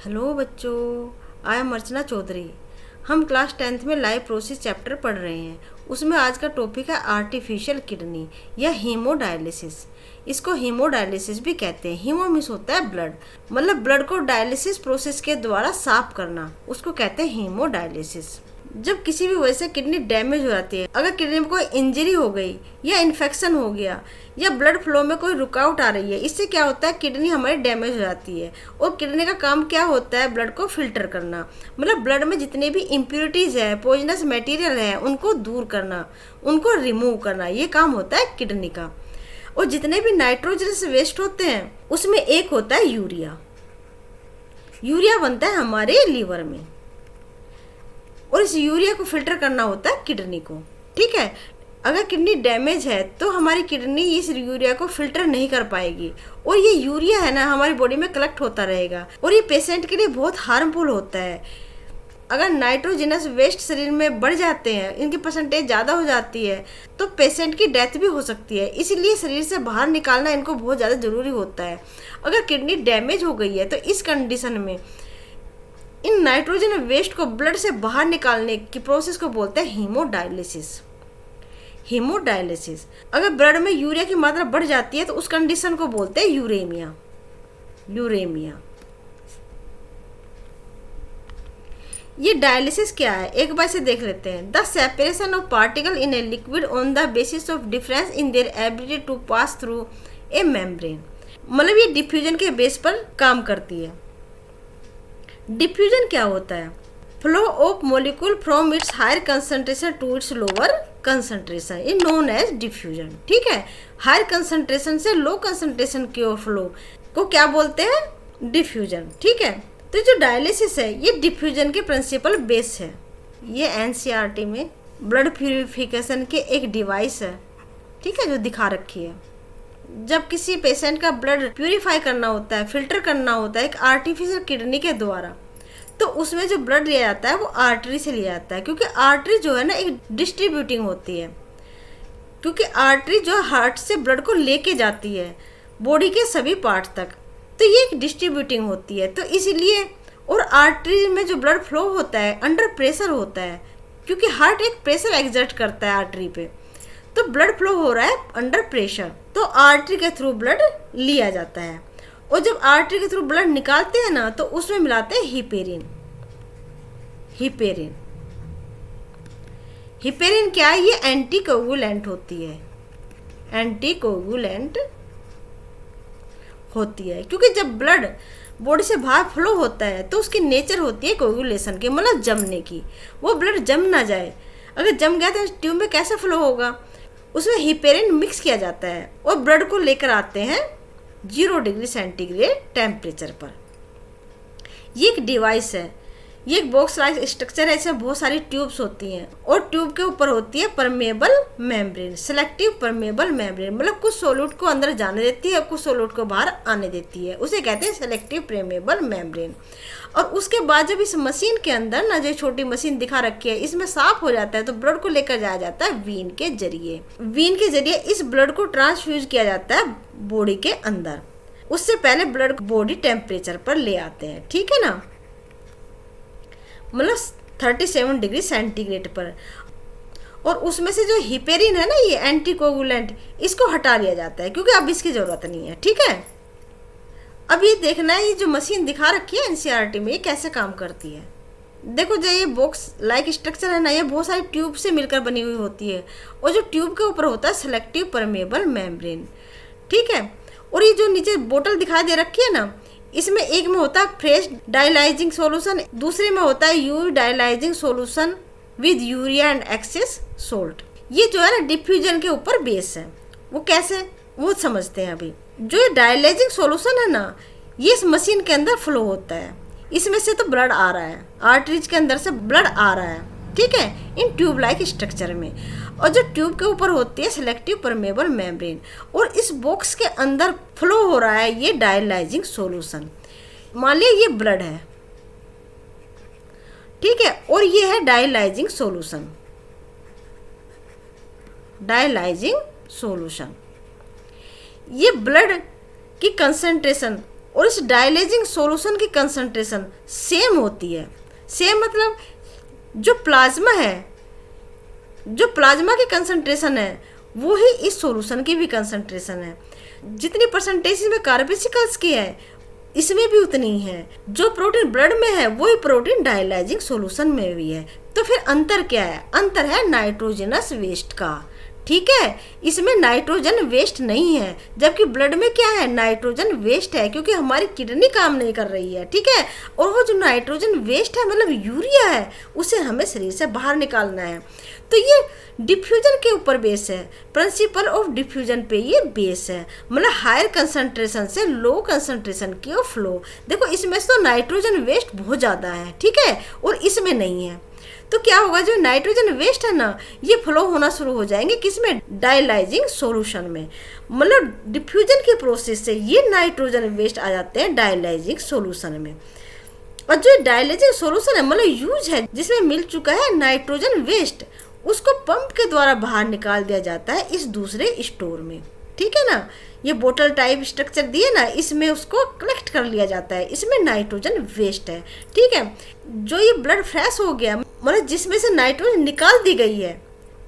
Hello बच्चों, I am अर्चना चौधरी। हम class 10th में लाइव प्रोसेस चैप्टर पढ़ रहे हैं। उसमें आज का टॉपिक है आर्टिफिशियल किडनी या हीमोडायलिसिस। इसको हीमोडायलिसिस भी कहते हैं। हीमो मीन्स होता है ब्लड, मतलब ब्लड को डायलिसिस प्रोसेस के द्वारा साफ करना, उसको कहते हैं हीमोडायलिसिस। जब किसी भी वजह से किडनी डैमेज हो जाती है, अगर किडनी में कोई इंजरी हो गई या इन्फेक्शन हो गया या ब्लड फ्लो में कोई रुकावट आ रही है, इससे क्या होता है, किडनी हमारी डैमेज हो जाती है। और किडनी का काम क्या होता है, ब्लड को फिल्टर करना, मतलब ब्लड में जितने भी इम्प्योरिटीज़ है, पॉइजनस मटेरियल है, उनको दूर करना, उनको रिमूव करना, ये काम होता है किडनी का। और जितने भी नाइट्रोजनस वेस्ट होते हैं उसमें एक होता है यूरिया। यूरिया बनता है हमारे लीवर में और इस यूरिया को फिल्टर करना होता है किडनी को। ठीक है, अगर किडनी डैमेज है तो हमारी किडनी इस यूरिया को फिल्टर नहीं कर पाएगी और ये यूरिया है ना हमारी बॉडी में कलेक्ट होता रहेगा और ये पेशेंट के लिए बहुत हार्मफुल होता है। अगर नाइट्रोजनस वेस्ट शरीर में बढ़ जाते हैं, इनकी परसेंटेज ज़्यादा हो जाती है, तो पेशेंट की डेथ भी हो सकती है। इसीलिए शरीर से बाहर निकालना इनको बहुत ज़्यादा ज़रूरी होता है। अगर किडनी डैमेज हो गई है तो इस कंडीशन में इन नाइट्रोजन वेस्ट को ब्लड से बाहर निकालने की प्रोसेस को बोलते हैं हीमोडायलिसिस। हीमोडायलिसिस, अगर ब्लड में यूरिया की मात्रा बढ़ जाती है तो उस कंडीशन को बोलते हैं यूरेमिया। यूरेमिया। ये डायलिसिस क्या है, एक बार से देख लेते हैं। The separation of particle in a liquid on the basis of difference in their ability to pass through a membrane, मतलब ये डिफ्यूजन के बेस पर काम करती है। डिफ्यूजन क्या होता है, flow of molecule from its higher concentration to its lower concentration, ये नोन एज डिफ्यूजन। ठीक है, हायर कंसंट्रेशन से लो कंसंट्रेशन की ओर फ्लो को क्या बोलते हैं, डिफ्यूजन। ठीक है, तो जो डायलिसिस है ये डिफ्यूजन के प्रिंसिपल बेस है। ये एनसीईआरटी में ब्लड प्यूरिफिकेशन के एक डिवाइस है, ठीक है, जो दिखा रखी है। जब किसी पेशेंट का ब्लड प्यूरिफाई करना होता है, फिल्टर करना होता है एक आर्टिफिशियल किडनी के द्वारा, तो उसमें जो ब्लड लिया जाता है वो आर्टरी से लिया जाता है, क्योंकि आर्टरी जो है ना एक डिस्ट्रीब्यूटिंग होती है, क्योंकि आर्टरी जो हार्ट से ब्लड को लेके जाती है बॉडी के सभी पार्ट तक, तो ये एक डिस्ट्रीब्यूटिंग होती है। तो इसीलिए, और आर्टरी में जो ब्लड फ्लो होता है अंडर प्रेशर होता है, क्योंकि हार्ट एक प्रेशर एग्जर्ट करता है आर्टरी पे, तो ब्लड फ्लो हो रहा है अंडर प्रेशर, तो आर्टरी के थ्रू ब्लड लिया जाता है। और जब आर्टरी के थ्रू ब्लड निकालते हैं ना तो उसमें मिलाते हैं हिपेरिन। हिपेरिन, हिपेरिन क्या है, ये एंटीकोगुलेंट होती है। एंटीकोगुलेंट होती है क्योंकि जब ब्लड बॉडी से बाहर फ्लो होता है तो उसकी नेचर होती है कोगुलेशन की, मतलब जमने की। वो ब्लड जम ना जाए, अगर जम गया तो ट्यूब में कैसे फ्लो होगा, उसमें हिपेरिन मिक्स किया जाता है और ब्लड को लेकर आते हैं 0 डिग्री सेंटीग्रेड टेम्परेचर पर। ये एक डिवाइस है, ये एक बॉक्स लाइक स्ट्रक्चर है, इसमें बहुत सारी ट्यूब्स होती हैं और ट्यूब के ऊपर होती है permeable membrane, selective permeable membrane, मतलब कुछ सोल्यूट को अंदर जाने देती है, कुछ सोल्यूट को बाहर आने देती है, उसे कहते हैं सेलेक्टिव परमेबल मेम्ब्रेन। और उसके बाद जब इस मशीन के अंदर ना, जो छोटी मशीन दिखा रखी है, इसमें साफ हो जाता है तो ब्लड को लेकर जाया जाता है वीन के जरिए। वीन के जरिए इस ब्लड को ट्रांसफ्यूज किया जाता है बॉडी के अंदर। उससे पहले ब्लड बॉडी टेम्परेचर पर ले आते हैं, ठीक है ना, मतलब 37 डिग्री सेंटीग्रेड पर। और उसमें से जो हिपेरिन है ना, ये एंटीकोगुलेंट, इसको हटा लिया जाता है क्योंकि अब इसकी ज़रूरत नहीं है। ठीक है, अब ये देखना है, ये जो मशीन दिखा रखी है एनसीईआरटी में, ये कैसे काम करती है। देखो, जो ये बॉक्स लाइक स्ट्रक्चर है ना, ये बहुत सारी ट्यूब से मिलकर बनी हुई होती है और जो ट्यूब के ऊपर होता है सेलेक्टिव परमेबल मेम्ब्रेन। ठीक है, और ये जो नीचे बोतल दिखाई दे रखी है ना, इसमें एक में होता है फ्रेश डायलाइजिंग सॉल्यूशन, दूसरे में होता है UV dialyzing solution with urea and excess salt. ये जो है ना डिफ्यूजन के ऊपर बेस है। वो कैसे, वो समझते हैं अभी। जो ये डायलाइजिंग सॉल्यूशन है ना, ये इस मशीन के अंदर फ्लो होता है, इसमें से तो ब्लड आ रहा है, आर्टरीज के अंदर से ब्लड आ रहा है, ठीक है, इन ट्यूब लाइक स्ट्रक्चर में। और जो ट्यूब के ऊपर होती है सेलेक्टिव परमेबल मेम्ब्रेन, और इस बॉक्स के अंदर फ्लो हो रहा है ये डायलाइजिंग सॉल्यूशन। मान लिया ये ब्लड है, ठीक है, और ये है डायलाइजिंग सॉल्यूशन। डायलाइजिंग सॉल्यूशन, ये ब्लड की कंसंट्रेशन और इस डायलाइजिंग सॉल्यूशन की कंसंट्रेशन सेम होती है। सेम मतलब जो प्लाज्मा की कंसंट्रेशन है वो ही इस सॉल्यूशन की भी कंसंट्रेशन है। जितनी परसेंटेज में कार्बोसिकल्स की है इसमें भी उतनी ही है। जो प्रोटीन ब्लड में है वही प्रोटीन डायलाइजिंग सॉल्यूशन में भी है। तो फिर अंतर क्या है? अंतर है नाइट्रोजनस वेस्ट का। ठीक है, इसमें नाइट्रोजन वेस्ट नहीं है, जबकि ब्लड में क्या है? नाइट्रोजन वेस्ट है, क्योंकि हमारी किडनी काम नहीं कर रही है। ठीक है, और वो जो नाइट्रोजन वेस्ट है मतलब यूरिया है, उसे हमें शरीर से बाहर निकालना है। तो ये डिफ्यूजन के ऊपर बेस है, प्रिंसिपल ऑफ डिफ्यूजन पे ये बेस है। मतलब हायर कंसंट्रेशन से लो कंसंट्रेशन की फ्लो। देखो इसमें तो नाइट्रोजन वेस्ट बहुत ज़्यादा है, ठीक है, और इसमें नहीं है। तो क्या होगा, जो नाइट्रोजन वेस्ट है ना, ये फ्लो होना शुरू हो जाएंगे किसमें? डायलाइजिंग सॉल्यूशन में। मतलब डिफ्यूजन के प्रोसेस से ये नाइट्रोजन वेस्ट आ जाते हैं डायलाइजिंग सॉल्यूशन में। और जो डायलाइजिंग सॉल्यूशन है मतलब यूज है, जिसमें मिल चुका है नाइट्रोजन वेस्ट, उसको पंप के द्वारा बाहर निकाल दिया जाता है इस दूसरे स्टोर में। ठीक है ना, ये बोतल टाइप स्ट्रक्चर दिए ना, इसमें उसको कलेक्ट कर लिया जाता है, इसमें नाइट्रोजन वेस्ट है। ठीक है, जो ये ब्लड फ्रेश हो गया मतलब जिसमें से नाइट्रोजन निकाल दी गई है,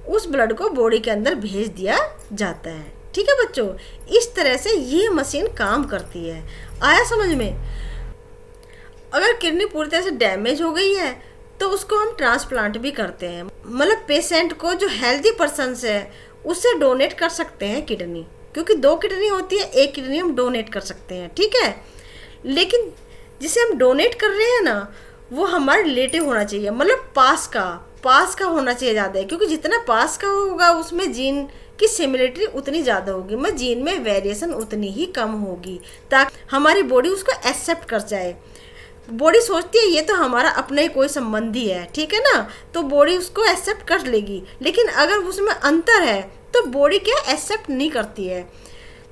उस ब्लड को बॉडी के अंदर भेज दिया जाता है। ठीक है बच्चों, इस तरह से ये मशीन काम करती है। आया समझ में? अगर किडनी पूरी तरह से डैमेज हो गई है तो उसको हम ट्रांसप्लांट भी करते हैं। मतलब पेशेंट को, जो हेल्दी पर्सन है, उससे डोनेट कर सकते हैं किडनी, क्योंकि 2 किडनी होती है, 1 किडनी हम डोनेट कर सकते हैं। ठीक है, लेकिन जिसे हम डोनेट कर रहे हैं ना, वो हमारा रिलेटिव होना चाहिए, मतलब पास का होना चाहिए ज़्यादा है, क्योंकि जितना पास का होगा उसमें जीन की सिमिलरिटी उतनी ज़्यादा होगी, मतलब जीन में वेरिएशन उतनी ही कम होगी, ताकि हमारी बॉडी उसको एक्सेप्ट कर जाए। बॉडी सोचती है ये तो हमारा अपना ही कोई संबंधी है, ठीक है ना, तो बॉडी उसको एक्सेप्ट कर लेगी। लेकिन अगर उसमें अंतर है तो बॉडी क्या एक्सेप्ट नहीं करती है,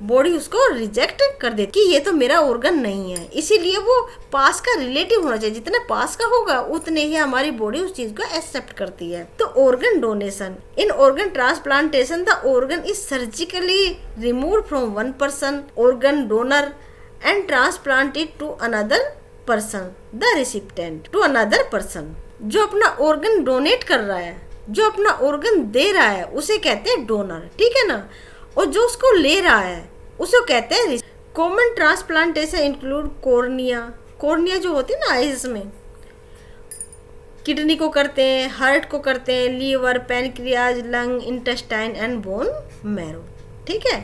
बॉडी उसको रिजेक्ट कर देती कि ये तो मेरा ऑर्गन नहीं है। इसीलिए वो पास का रिलेटिव होना चाहिए, जितना पास का होगा उतने ही हमारी बॉडी उस चीज को एक्सेप्ट करती है। तो organ donation, in organ transplantation the organ is surgically removed from one person organ donor and transplanted to another person the recipient to another person. जो अपना ऑर्गन डोनेट कर रहा है, जो अपना ऑर्गन दे रहा है, उसे कहते हैं डोनर। ठीक है ना, और जो उसको ले रहा है उसे कहते हैं। कॉमन ट्रांसप्लांटेशन इंक्लूड कॉर्निया जो होती है ना आइज में, किडनी को करते हैं, हार्ट को करते हैं, liver, pancreas, lung, intestine and bone marrow. ठीक है,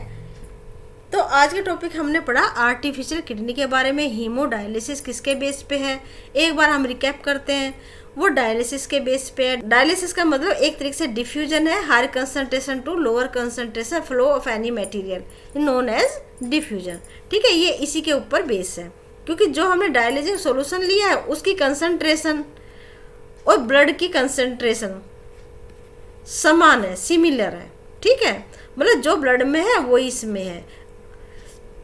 तो आज के टॉपिक हमने पढ़ा आर्टिफिशियल किडनी के बारे में। हीमोडायलिसिस किसके बेस पे है, एक बार हम रिकैप करते हैं। वो डायलिसिस के बेस पे है। डायलिसिस का मतलब एक तरीके से डिफ्यूजन है, higher concentration to lower concentration flow of any material known as diffusion. ठीक है, ये इसी के ऊपर बेस है, क्योंकि जो हमने डायलिसिस सॉल्यूशन लिया है उसकी कंसंट्रेशन और ब्लड की कंसंट्रेशन समान है, सिमिलर है। ठीक है, मतलब जो ब्लड में है वो इसमें है,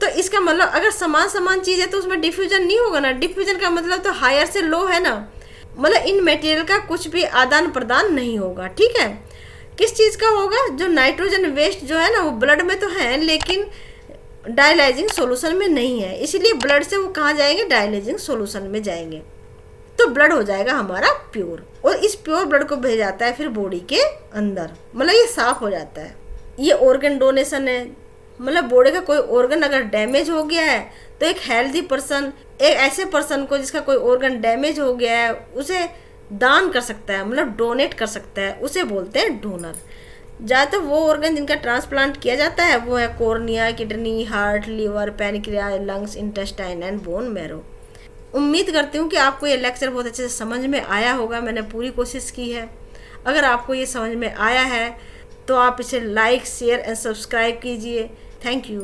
तो इसका मतलब अगर समान चीज़ है तो उसमें डिफ्यूजन नहीं होगा ना। डिफ्यूजन का मतलब तो हायर से लो है ना, मतलब इन मटेरियल का कुछ भी आदान प्रदान नहीं होगा। ठीक है, किस चीज़ का होगा? जो नाइट्रोजन वेस्ट जो है ना, वो ब्लड में तो है लेकिन डायलाइजिंग सॉल्यूशन में नहीं है, इसीलिए ब्लड से वो कहाँ जाएंगे? डायलाइजिंग सॉल्यूशन में जाएंगे, तो ब्लड हो जाएगा हमारा प्योर, और इस प्योर ब्लड को भेजा जाता है फिर बॉडी के अंदर, मतलब ये साफ हो जाता है। ये ऑर्गन डोनेशन है, मतलब बॉडी का कोई ऑर्गन अगर डैमेज हो गया है तो एक हेल्दी पर्सन, एक ऐसे पर्सन को जिसका कोई ऑर्गन डैमेज हो गया है, उसे दान कर सकता है, मतलब डोनेट कर सकता है, उसे बोलते हैं डोनर। ज़्यादातर वो ऑर्गन जिनका ट्रांसप्लांट किया जाता है वो है cornea, kidney, heart, liver, pancreas, lungs, intestine and bone marrow. उम्मीद करती हूँ कि आपको ये लेक्चर बहुत अच्छे से समझ में आया होगा, मैंने पूरी कोशिश की है। अगर आपको ये समझ में आया है तो आप इसे लाइक, शेयर एंड सब्सक्राइब कीजिए। Thank you.